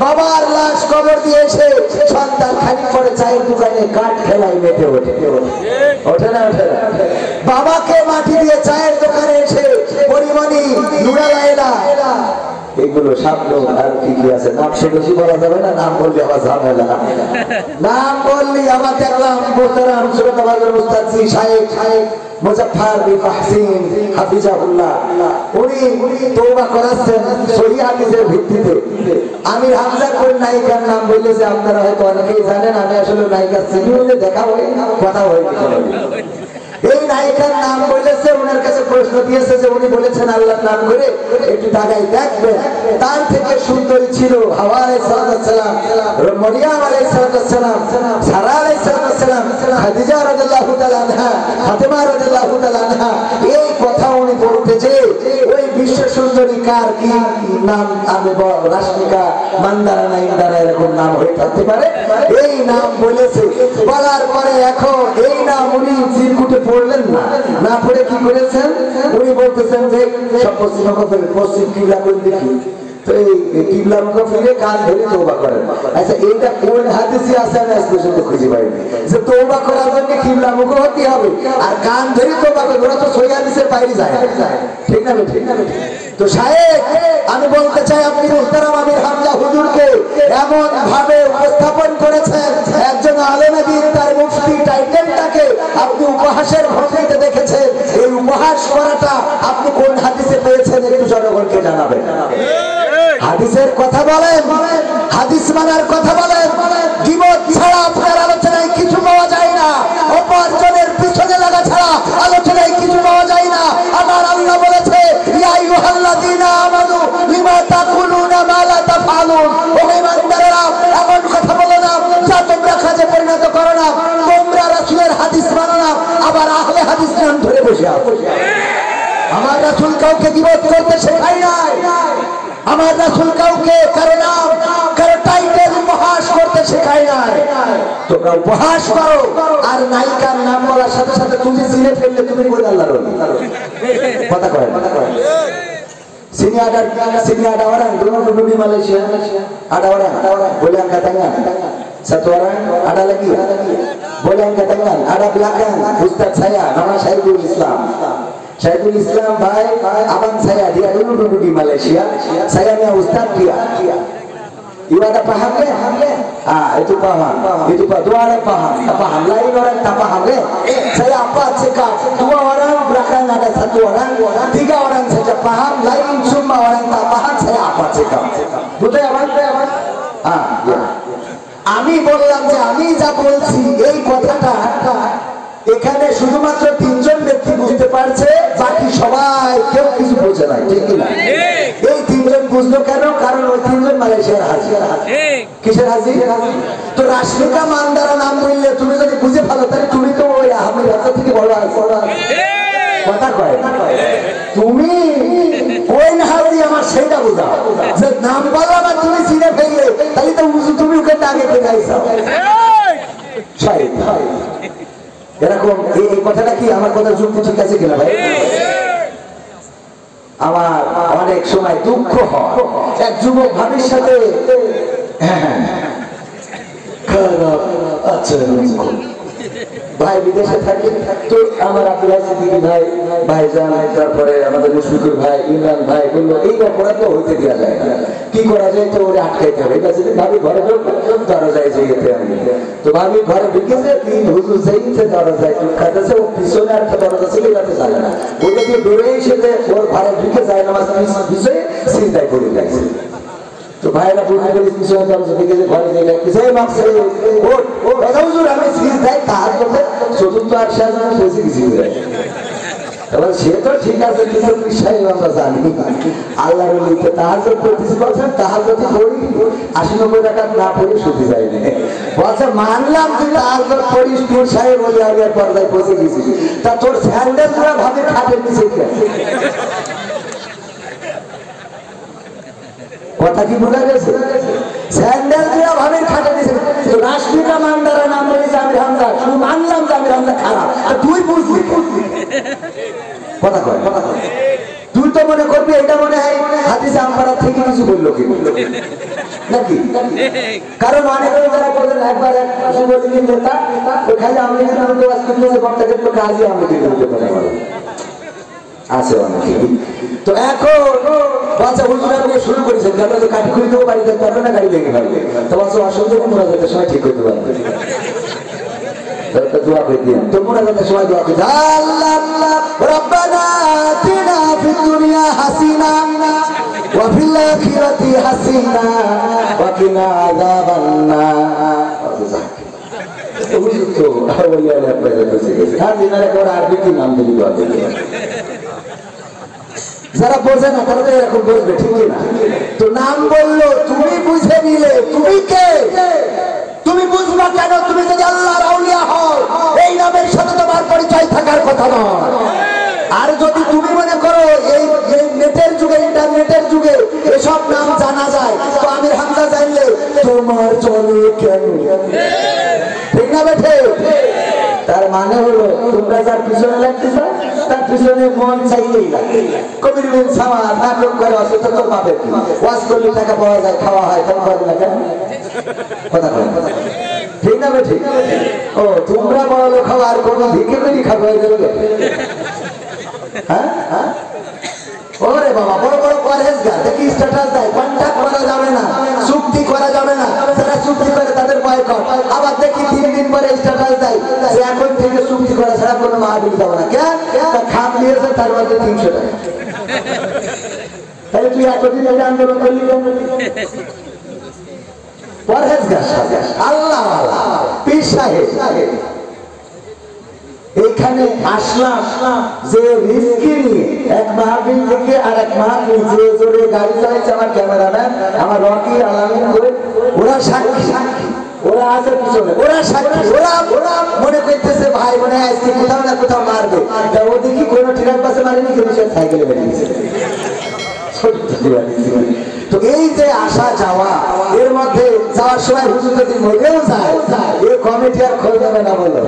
বাবার লাশ কবর দিয়েছে, সন্তান খানিক পরে চায়ের দোকানে কাঠ খেলায় মেতে ওঠে, ওঠে না ওঠে না? বাবাকে মাটি দিয়ে চায়ের দোকানে এসে পরিমণি নুরা লায়লা, এগুলো স্বপ্ন আর কি কি আছে, নাম সে বেশি বলা যাবে না, নাম বললে আবার ঝামেলা, নাম বললি আবার দেখলাম মোহতারাম সুরতাবাদের মুস্তাদজি শায়েখ মুজাফফর বিন মাহসিন হাফিজাহুল্লাহ, উনি তওবা করাচ্ছেন সহিহ হাদিসের ভিত্তিতে। আমি হামজা কোন নায়িকার নাম বললে যে আপনারা হয়তো অনেকেই জানেন, আমি আসলে নায়িকা চিনি বলে দেখা হয় কথা হয়। এই নায়িকার নাম বলেছে, ওনার কাছে প্রশ্ন দিয়েছে যে উনি বলেছেন আল্লাহর নাম করে একটু তাকাই দেখবেন। তার থেকে সুন্দরী ছিল হাওয়া আলাইহিস সালাম, মরিয়ম আলাইহিস সালাম, সারা আলাইহিস সালাম, খাদিজা রাদিয়াল্লাহু তাআলা আনহা, ফাতেমা রাদিয়াল্লাহু তাআলা আনহা। এই কথা উনি বলতে যে ওই বিশ্ব সুন্দরী কার কি নাম, আমি রাশমিকা মান্দারা না ইন্দারা এরকম নাম হয়ে থাকতে পারে, এই নাম বলেছে। বলার পরে এখন এই নাম উনি চিরকুটে পড়লেন না, না পড়ে কি করেছেন, উনি বলতেছেন যে সব পশ্চিম কিবলা কোন দিকে, তো এই কিবলা মুখ ফিরে কান ধরে তওবা করেন। আচ্ছা এইটা কোন হাদিসে আছে আমি আজ পর্যন্ত খুঁজে পাইনি যে তওবা করার জন্য কিবলা মুখ হতে হবে আর কান ধরে তওবা করবে, ওরা তো সহিহ হাদিসের বাইরে যায়, ঠিক না? ঠিক না? তো শায়েখ আমি বলতে চাই আপনি মুহতারাম আমির হামজা হুজুরকে এমন ভাবে উপস্থাপন করেছেন, একজন আলেমে দ্বীন তার মুফতি টাইটেলটাকে আপনি উপহাসের ভঙ্গিতে দেখেছেন। এই উপহাস করাটা আপনি কোন হাদিসে পেয়েছেন একটু জনগণকে জানাবেন। হাদিসের কথা বলেন, হাদিস মানার কথা বলেন, গীবত ছাড়া আপনার আলোচনায় কিছু পাওয়া যায় না, অপরজনের পিছনে লাগা ছাড়া আলোচনায় কিছু পাওয়া যায় না। আমার আল্লাহ বলেছে ইয়া আইয়ুহাল্লাযীনা আমানু লিমা তাকুলুনা মা লা তাফআলুন, ও ঈমানদারেরা এমন কথা বলো না যা তোমরা কাজে পরিণত করো না। তোমরা রাসূলের হাদিস মানো না, আবার আহলে হাদিস নাম ধরে বসে আছো। আমার রাসূল কাউকে গীবত করতে শেখায় নাই, আমার রাসূল কাউকে কারো নাম কারো টাইটেল উপহাস করতে শেখায় নাই। তোমরা উপহাস করো আর নায়িকার নাম বলার সাথে সাথে তুমি চিনে ফেললে তুমি বলে আল্লাহর ওলি কথা কয় সিনিয়াডা orang dulu di Malaysia ada orang boleh angkat tangan, satu orang ada lagi boleh angkat tangan, ada belakang Ustaz saya nama Syaikul Islam. Syaikul Islam भाई abang saya dia dulu di Malaysia, saya punya Ustaz dia. Ibu ada paham ke? Itu paham. Itu dua orang paham. Lain orang tak paham ke? Saya apa cakap? Dua orang belakang ada satu orang, tiga orang saja paham, lain semua orang tak paham. Saya apa cakap? Betul ya, Bang? Ya. আমি বললাম যে আমি যা বলছি এই কথাটা এখানে শুধুমাত্র তিনজন ব্যক্তি বুঝতে পারছে, বাকি সবাই কেউ কিছু বোঝে না, ঠিক না? এই তিনজন বুঝলো কেন? কারণ ওই তিনজন মালয়েশিয়ার হাজি। কিসের হাজি? তো রাশমিকা মান্দারা নাম বললে তুমি যদি বুঝে ফেলো তাহলে তুমি তো ওই আহমেদ রাজা থেকে বড় কথা কয়, তুমি ওই নাহাজি আমার সেইটা বোঝাও যে নাম বললাম আর তুমি চিনে ফেললে তাহলে তো তুমি ওকে আগে ফেলাইছো। এরকম এই কথাটা কি আমার কথা যুক্তি ঠিক আছে কিনা ভাই? আমার অনেক সময় দুঃখ হয় এক যুবক ভাবির সাথে আচ্ছা ভাই বিদেশে থাকে, তো আমার আব্দুল সিদ্দিকী ভাই ভাইজান, তারপরে আমাদের মুশফিকুর ভাই, ইমরান ভাই বললো এই অপরাধ তো হইতে দেওয়া যায় না, কি করা যায়? তো ওরে আটকাইতে হবে। ভাবি ঘরে দরজায় যেতে আমি, তো ভাবি ঘরে ঢুকেছে, তিন হুজুর যেইছে দরজায় খাইতেছে, ও পিছনে একটা দরজা ছিল যাতে জানে না, ওটা দিয়ে দৌড়ে এসে ওর ঘরে ঢুকে যায় নামাজ পিছনে সিজদায় পড়ে গেছে। তো ভাইরা বুঝতে পারি পিছনে দরজা থেকে যে ঘরে দিয়ে লাগতেছে মাপছে ও কথা হুজুর আমি সিজদায় তাহার করতে চতুর্থ আর শাহজাহান পৌঁছে গেছি। এবার সে তো ঠিক আছে, কিছু বিষয় আমরা জানি আল্লাহর ওলিতে তাহাজ্জুদ করতেছি বলছেন, তাহাজ্জুদ পড়ি ৮০-৯০ রাকাত না পড়ে শুতে যায়নি, বলছে মানলাম তুই তাহাজ্জুদ পড়িস, তোর সাহেব বলে আমি আর পর্দায় পৌঁছে গেছি, তা তোর স্যান্ডেল তোরা ভাবে খাটের নিচে কথা কি বোঝা গেছে? স্যান্ডেল তোরা ভাবে খাটের নিচে। রাশমিকা মান্দারা নাম বলেছে আমির হামজা, শুধু মানলাম যে আমির হামজা খারাপ, আর তুই বুঝলি কথা কয় তুই তো মনে করবি এটা মনে হয় হাদিসে আমপাড়া থেকে কিছু বললো কি নাকি? কারণ অনেক যারা করবেন একবার এক যুবলীগের নেতা ওখানে আমি বক্তাকে তো কাজই আমি দিতে পারে আছে অনেকে। তো এখন বাচ্চা হুজুর আপনি শুরু করেছেন কেন যে কাঠি খুঁজতেও বাড়ি যেতে পারবে না, গাড়ি লেগে পারবে, তো বাচ্চা অসুবিধা মোরা যেতে সময় ঠিক করতে পারবে। দোয়া করে দিন তো মোরা যেতে সময় দোয়া করে আল্লাহ রব্বানা আতিনা ফিদ দুনিয়া হাসিনা ওয়া ফিল আখিরাতি হাসিনা ওয়া কিনা আযাবান নার। হুজুর তো আউলিয়া আপনাদের কাছে গেছে আর দিনারে করে আরবি কি নাম দিলি দোয়া করে যারা বোঝে না তারা তো এরকম বলবে, ঠিক না? তো নাম বললো, তুমি বুঝে নিলে তুমি কে? তুমি বুঝবা কেন? তুমি যদি আল্লাহর আউলিয়া হও এই নামের সাথে তোমার পরিচয় থাকার কথা নয়। আর যদি তুমি মনে করো এই নেটের যুগে, ইন্টারনেটের যুগে এসব নাম জানা যায়, তো আমির হামজা জানলে তোমার চলে কেন? ঠিক না বেঠে? তার মানে হলো তোমরা যার পিছনে লাগতেছ তার পিছনে মন চাইলেই লাগে। কবির বিন সামাদ নাটক করে অসুস্থ তোর বাপের কি ওয়াজ করলে টাকা পাওয়া যায়, খাওয়া হয়, তখন করে না কেন? কথা বলে ঠিক না বেঠে? ও তোমরা বড় লোক খাওয়া আর কোনো ভিকে তৈরি খাবো হয়ে যাবে। হ্যাঁ হ্যাঁ ওরে বাবা বড় বড় পরহেজগার দেখি স্ট্যাটাস দেয়, কন্ট্যাক্ট করা যাবে না, চুক্তি করা যাবে না, যারা চুক্তি করে তাদের বয়কট। আবার দেখি 3 দিন পরে স্ট্যাটাস দেয় যে এখন থেকে চুক্তি করা ছাড়া কোনো মাহফিল যাবে না। কেন? খাপ নিয়েছে তার মধ্যে 300 টাকা। তাহলে তুই এতদিন এটা আন্দোলন করলি পরহেজগার আল্লাহ পীর সাহেব এইখানে আসলাম যে রিস্কি নিয়ে এক মাহফিল থেকে আর এক মাহফিল যে জোরে গাড়ি চালাচ্ছে আমার ক্যামেরাম্যান আমার রকি আলামিন ওরা সাক্ষী, ওরা আছে পিছনে, ওরা সাক্ষী, ওরা মনে করতেছে ভাই মনে হয় আজকে কোথাও না কোথাও মারবে। ও দেখি কোনো ট্রাক বাসে মারেনি, কিন্তু সে সাইকেলে বেরিয়েছে। তো এই যে আসা যাওয়া, এর মধ্যে যাওয়ার সময় হুজুর যদি মরেও যায় এই কমিটি আর খোঁজ যাবে না বললো,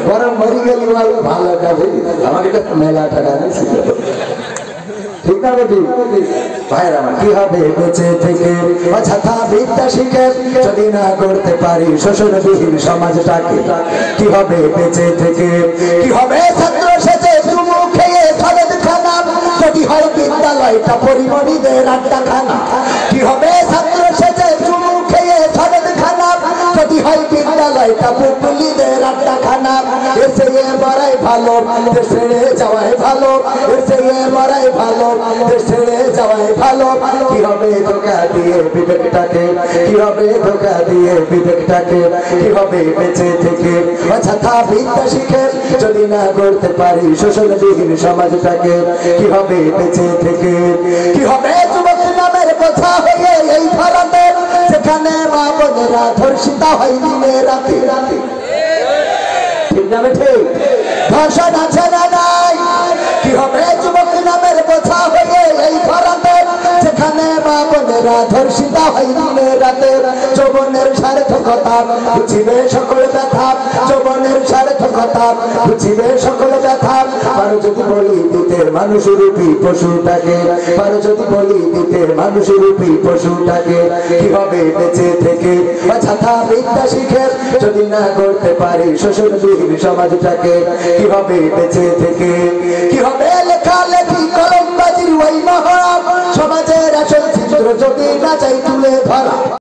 বরং মরি গেলি ভালো কাজে আমাকে মেলা টাকা নিয়েছিল। ঠিক না বেটি? ভাইয়ের আমার কি হবে বেঁচে থেকে অযথা বিদ্যা শিখে যদি না করতে পারি শোষণবিহীন সমাজটাকে? কি হবে বেঁচে থেকে? কি হবে ছাত্র সেজে চুমু খেয়ে খালেদ খানা যদি হয় বিদ্যালয়টা পরিমণিদের আড্ডাখানা? কি হবে ছাত্র সেজে চুমু খেয়ে খালেদ খানা যদি হয় বিদ্যালয়টা পুতুলিদের আড্ডাখানা? এর চেয়ে মরাই ভালো, দেশ ছেড়ে যাওয়াই ভালো, এর চেয়ে মরাই ভালো, দেশ ছেড়ে যাওয়াই ভালো। কি হবে ধোঁকা দিয়ে বিবেকটাকে? কি হবে ধোঁকা দিয়ে বিবেকটাকে? কি হবে বেঁচে থেকে অযথা বিদ্যা শিখে যদি না করতে পারি শোষণবিহীন সমাজটাকে? কি হবে বেঁচে থেকে? কি হবে যুবক নামের বোঝা হয়ে এই ধরাতে যেখানে মা বোনেরা ধর্ষিতা হয় দিনে রাতে? ঠিক না বেঠে? ধর্ষণ আছে না নাই? কি হবে যুবক নামের বোঝা হয়ে এই ধরাতে যেখানে মা বোনেরা ধর্ষিতা হয় দিনে রাতে? যৌবনের সার্থকতা বুঝিবে সকল ব্যথা, যৌবনের সার্থকতা বুঝিবে সকল ব্যথা। পারো যদি বলি দিতে মানুষরূপী পশুটাকে, পারো যদি বলি দিতে মানুষরূপী পশুটাকে? কি হবে বেঁচে থেকে অযথা বিদ্যা শিখে যদি না করতে পারি শোষণবিহীন সমাজটাকে? কি হবে বেঁচে থেকে? কি হবে লেখালেখি কলমবাজির ওই মহড়া সমাজের আসল চিত্র যদি না চাই তুলে ধরা?